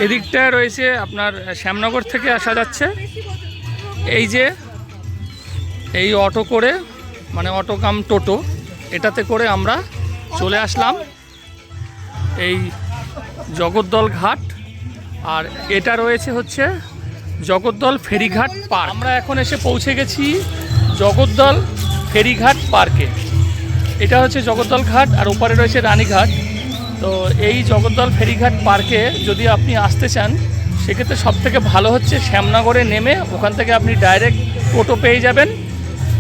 এদিকটা রয়েছে আপনার শ্যামনগর থেকে আসা যাচ্ছে। এই যে এই অটো করে, মানে অটো কাম টোটো, এটাতে করে আমরা চলে আসলাম এই জগদ্দল ঘাট। আর এটা রয়েছে হচ্ছে জগদ্দল ফেরিঘাট পার্ক। আমরা এখন এসে পৌঁছে গেছি জগদ্দল ফেরিঘাট পার্কে। এটা হচ্ছে জগদ্দল ঘাট আর ওপারে রয়েছে রানীঘাট। তো এই জগদ্দল ফেরিঘাট পার্কে যদি আপনি আসতে চান, সেক্ষেত্রে সবথেকে ভালো হচ্ছে শ্যামনগরে নেমে ওখান থেকে আপনি ডাইরেক্ট টোটো পেয়ে যাবেন।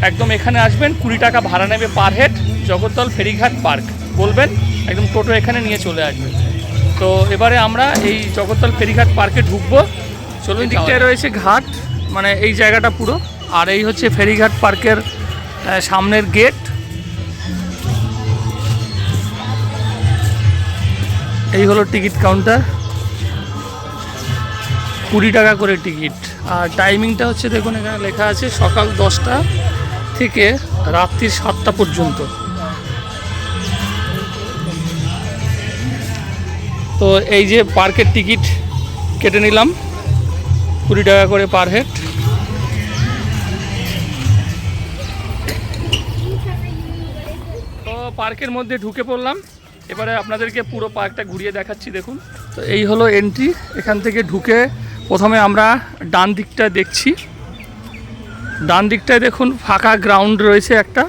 একদম এখানে আসবেন, 20 টাকা ভাড়া নেবে পার হেড। জগদ্দল ফেরিঘাট পার্ক বলবেন, একদম টোটো এখানে নিয়ে চলে আসবে। তো এবারে আমরা এই জগদ্দল ফেরিঘাট পার্কে ঢুকবো। চলুন। দিকটায় রয়েছে ঘাট, মানে এই জায়গাটা পুরো। আর এই হচ্ছে ফেরিঘাট পার্কের সামনের গেট। এই হলো টিকিট কাউন্টার, 20 টাকা করে টিকিট। আর টাইমিংটা হচ্ছে দেখুন এখানে লেখা আছে সকাল 10টা থেকে রাত্রি 7টা পর্যন্ত। তো এই যে পার্কের টিকিট কেটে নিলাম, 20 টাকা করে পার হেড। তো পার্কের মধ্যে ঢুকে পড়লাম। এবারে আপনাদেরকে পুরো পার্কটা ঘুরিয়ে দেখাচ্ছি, দেখুন। তো এই হলো এন্ট্রি। এখান থেকে ঢুকে প্রথমে আমরা ডান দিকটা দেখছি। ডান দিকটায় দেখুন ফাঁকা গ্রাউন্ড রয়েছে একটা,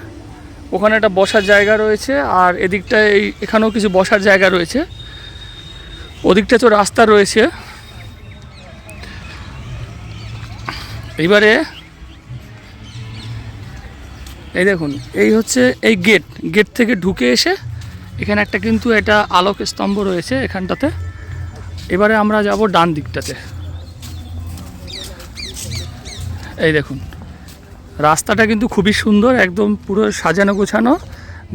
ওখানে একটা বসার জায়গা রয়েছে। আর এদিকটায় এখানেও কিছু বসার জায়গা রয়েছে। ওদিকটা তো রাস্তা রয়েছে। এবারে এই দেখুন, এই হচ্ছে এই গেট থেকে ঢুকে এসে এখানে একটা কিন্তু এটা আলোক স্তম্ভ রয়েছে এখানটাতে। এবারে আমরা যাব ডান দিকটাতে। এই দেখুন রাস্তাটা কিন্তু খুবই সুন্দর, একদম পুরো সাজানো গোছানো।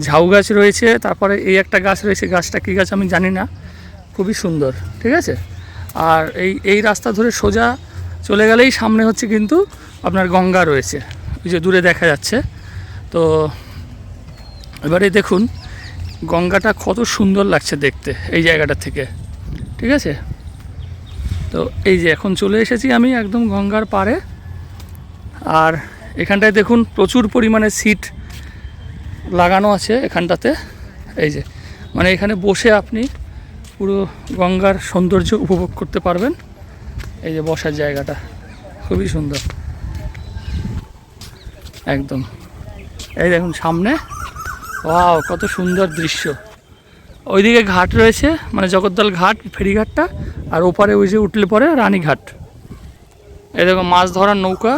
ঝাউ গাছ রয়েছে, তারপরে এই একটা গাছ রয়েছে, গাছটা কী গাছ আমি জানি না, খুবই সুন্দর। ঠিক আছে। আর এই রাস্তা ধরে সোজা চলে গেলেই সামনে হচ্ছে কিন্তু আপনার গঙ্গা রয়েছে, ওই যে দূরে দেখা যাচ্ছে। তো এবারে দেখুন গঙ্গাটা কত সুন্দর লাগছে দেখতে এই জায়গাটা থেকে। ঠিক আছে। তো এই যে এখন চলে এসেছি আমি একদম গঙ্গার পাড়ে। আর এখানটায় দেখুন প্রচুর পরিমাণে সিট লাগানো আছে এখানটাতে। এই যে মানে এখানে বসে আপনি পুরো গঙ্গার সৌন্দর্য উপভোগ করতে পারবেন। এই যে বসার জায়গাটা খুবই সুন্দর একদম। এই দেখুন সামনে, ওয়াও কত সুন্দর দৃশ্য। ওইদিকে ঘাট রয়েছে, মানে জগদ্দল ঘাট ফেরিঘাটটা। আর ওপারে ওই যে উঠলে পরে রানীঘাট। এই দেখো মাছ ধরার নৌকা।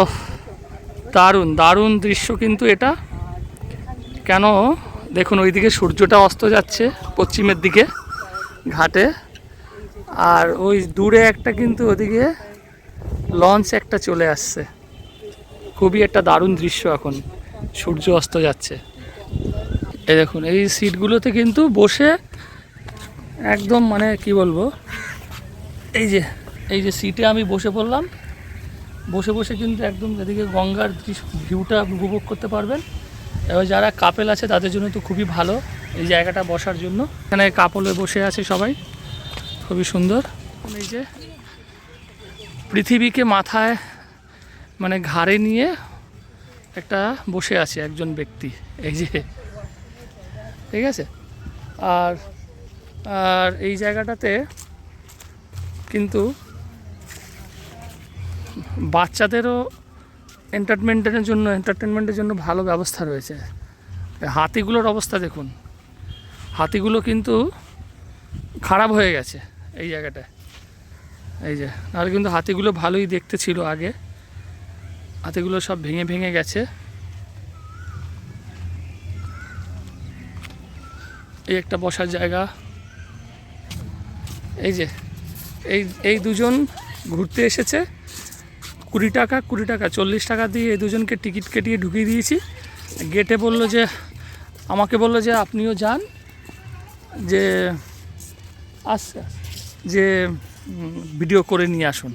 ওহ দারুণ দারুণ দৃশ্য কিন্তু এটা। কেন দেখুন ওইদিকে সূর্যটা অস্ত যাচ্ছে পশ্চিমের দিকে ঘাটে। আর ওই দূরে একটা কিন্তু ওদিকে লঞ্চ একটা চলে আসছে। খুবই একটা দারুণ দৃশ্য, এখন সূর্য অস্ত যাচ্ছে। এই দেখুন এই সিটগুলোতে কিন্তু বসে একদম মানে কি বলবো, এই যে সিটে আমি বসে পড়লাম। বসে বসে কিন্তু একদম এদিকে গঙ্গার ভিউটা উপভোগ করতে পারবেন। এবার যারা কাপেল আছে তাদের জন্য তো খুবই ভালো এই জায়গাটা বসার জন্য। এখানে কাপলে বসে আছে সবাই, খুবই সুন্দর। এই যে পৃথিবীকে মাথায় মানে ঘাড়ে নিয়ে একটা বসে আছে একজন ব্যক্তি, এই যে। ঠিক আছে। আর আর এই জায়গাটাতে কিন্তু বাচ্চাদেরও এন্টারটেনমেন্টের জন্য ভালো ব্যবস্থা রয়েছে। হাতিগুলোর অবস্থা দেখুন, হাতিগুলো কিন্তু খারাপ হয়ে গেছে এই জায়গাটায়। এই যে নাহলে কিন্তু হাতিগুলো ভালোই দেখতে ছিল আগে, হাতিগুলো সব ভেঙে ভেঙে গেছে। এই একটা বসার জায়গা। এই যে এই দুজন ঘুরতে এসেছে, 20 টাকা 40 টাকা দিয়ে এই দুজনকে টিকিট কেটিয়ে ঢুকিয়ে দিয়েছি। গেটে বলল যে, আমাকে বললো যে আপনিও যান, যে আচ্ছা যে ভিডিও করে নিয়ে আসুন।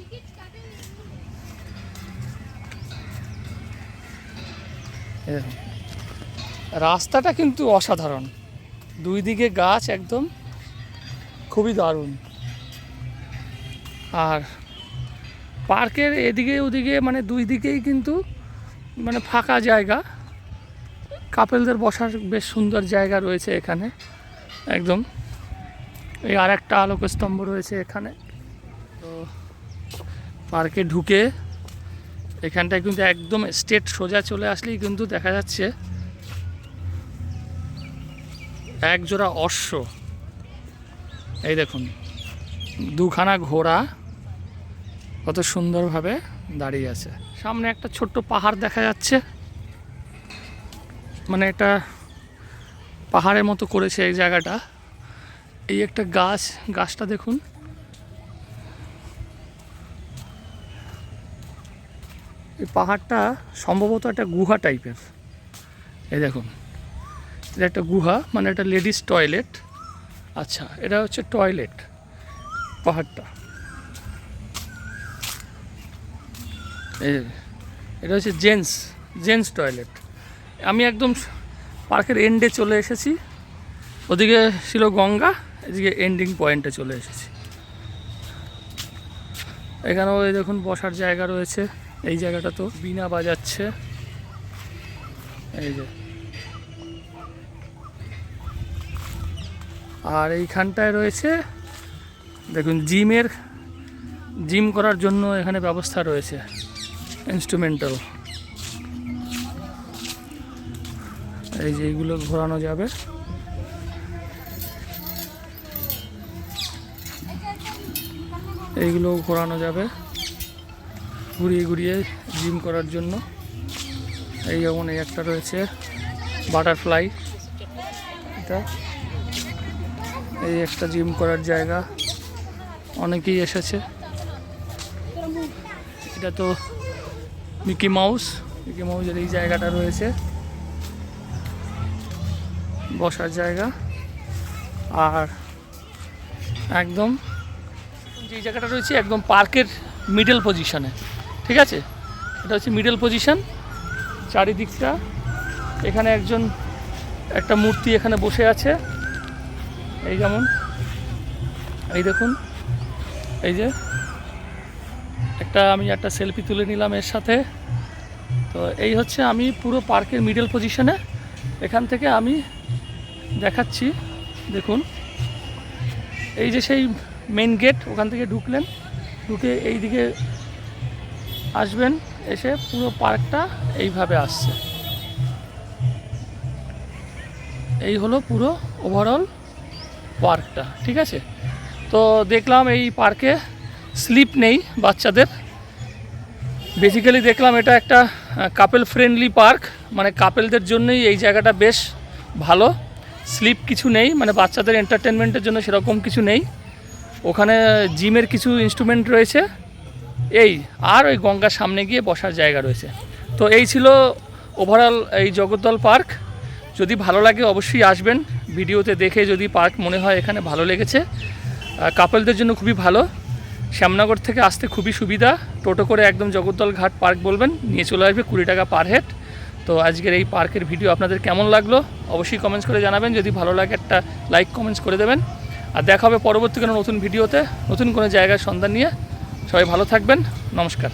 রাস্তাটা কিন্তু অসাধারণ, দুই দিকে গাছ একদম। খুবই দারুণ। আর পার্কের এদিকে ওদিকে মানে দুই দিকেই কিন্তু মানে ফাঁকা জায়গা, কাপেলদের বসার বেশ সুন্দর জায়গা রয়েছে এখানে একদম। এই আর একটা আলোকস্তম্ভ রয়েছে এখানে। তো পার্কে ঢুকে এখানটায় কিন্তু একদম স্ট্রেট সোজা চলে আসলেই কিন্তু দেখা যাচ্ছে এক জোড়া অশ্ব, এই দেখুন দুখানা ঘোড়া কত সুন্দরভাবে দাঁড়িয়ে আছে। সামনে একটা ছোট্ট পাহাড় দেখা যাচ্ছে, মানে এটা পাহাড়ের মতো করেছে এই জায়গাটা। এই একটা গাছটা দেখুন, এই পাহাড়টা সম্ভবত একটা গুহা টাইপের। এই দেখুন এটা একটা গুহা, মানে একটা লেডিস টয়লেট। আচ্ছা, এটা হচ্ছে টয়লেট পাহাড়টা। এটা হচ্ছে জেন্টস টয়লেট। আমি একদম পার্কের এন্ডে চলে এসেছি, ওদিকে ছিল গঙ্গা, এদিকে এন্ডিং পয়েন্টে চলে এসেছি। এখানেও এই দেখুন বসার জায়গা রয়েছে। এই জায়গাটা তো বীণা বাজাচ্ছে, এই যে। আর এইখানটায় রয়েছে দেখুন জিম করার জন্য এখানে ব্যবস্থা রয়েছে, ইনস্ট্রুমেন্টাল। এই যে এইগুলো ঘোরানো যাবে, এইগুলো ঘোরানো যাবে ঘুরিয়ে ঘুরিয়ে জিম করার জন্য। এই যেমন এই একটা রয়েছে বাটারফ্লাই, এটা এই একটা জিম করার জায়গা, অনেকেই এসেছে। এটা তো মিকি মাউসের এই জায়গাটা রয়েছে বসার জায়গা। আর একদম যে জায়গাটা রয়েছে একদম পার্কের মিডল পজিশনে, ঠিক আছে, এটা হচ্ছে মিডল পজিশন। চারিদিকটা এখানে একটা মূর্তি এখানে বসে আছে, এই যেমন এই দেখুন, এই যে আমি একটা সেলফি তুলে নিলাম এর সাথে। তো এই হচ্ছে আমি পুরো পার্কের মিডল পজিশনে, এখান থেকে আমি দেখাচ্ছি। দেখুন এই যে সেই মেন গেট, ওখান থেকে ঢুকে এই দিকে আসবেন, এসে পুরো পার্কটা এইভাবে আসছে। এই হলো পুরো ওভারঅল পার্কটা, ঠিক আছে। তো দেখলাম এই পার্কে স্লিপ নেই বাচ্চাদের, বেসিক্যালি দেখলাম এটা একটা কাপেল ফ্রেন্ডলি পার্ক, মানে কাপেলদের জন্যই এই জায়গাটা বেশ ভালো। স্লিপ কিছু নেই, মানে বাচ্চাদের এন্টারটেনমেন্টের জন্য সেরকম কিছু নেই। ওখানে জিমের কিছু ইনস্ট্রুমেন্ট রয়েছে, আর ওই গঙ্গার সামনে গিয়ে বসার জায়গা রয়েছে। তো এই ছিল ওভারঅল এই জগদ্দল পার্ক। যদি ভালো লাগে অবশ্যই আসবেন, ভিডিওতে দেখে যদি পার্ক মনে হয় এখানে ভালো লেগেছে, কাপলদের জন্য খুবই ভালো। শ্যামনগর থেকে আসতে খুবই সুবিধা, টোটো করে একদম জগদ্দল ঘাট পার্ক বলবেন, নিয়ে চলে আসবে, 20 টাকা পার হেড। তো আজকের এই পার্কের ভিডিও আপনাদের কেমন লাগলো অবশ্যই কমেন্টস করে জানাবেন। যদি ভালো লাগে একটা লাইক কমেন্টস করে দেবেন। আর দেখা হবে পরবর্তী কোনো নতুন ভিডিওতে, নতুন কোনো জায়গার সন্ধান নিয়ে। সবাই ভালো থাকবেন, নমস্কার।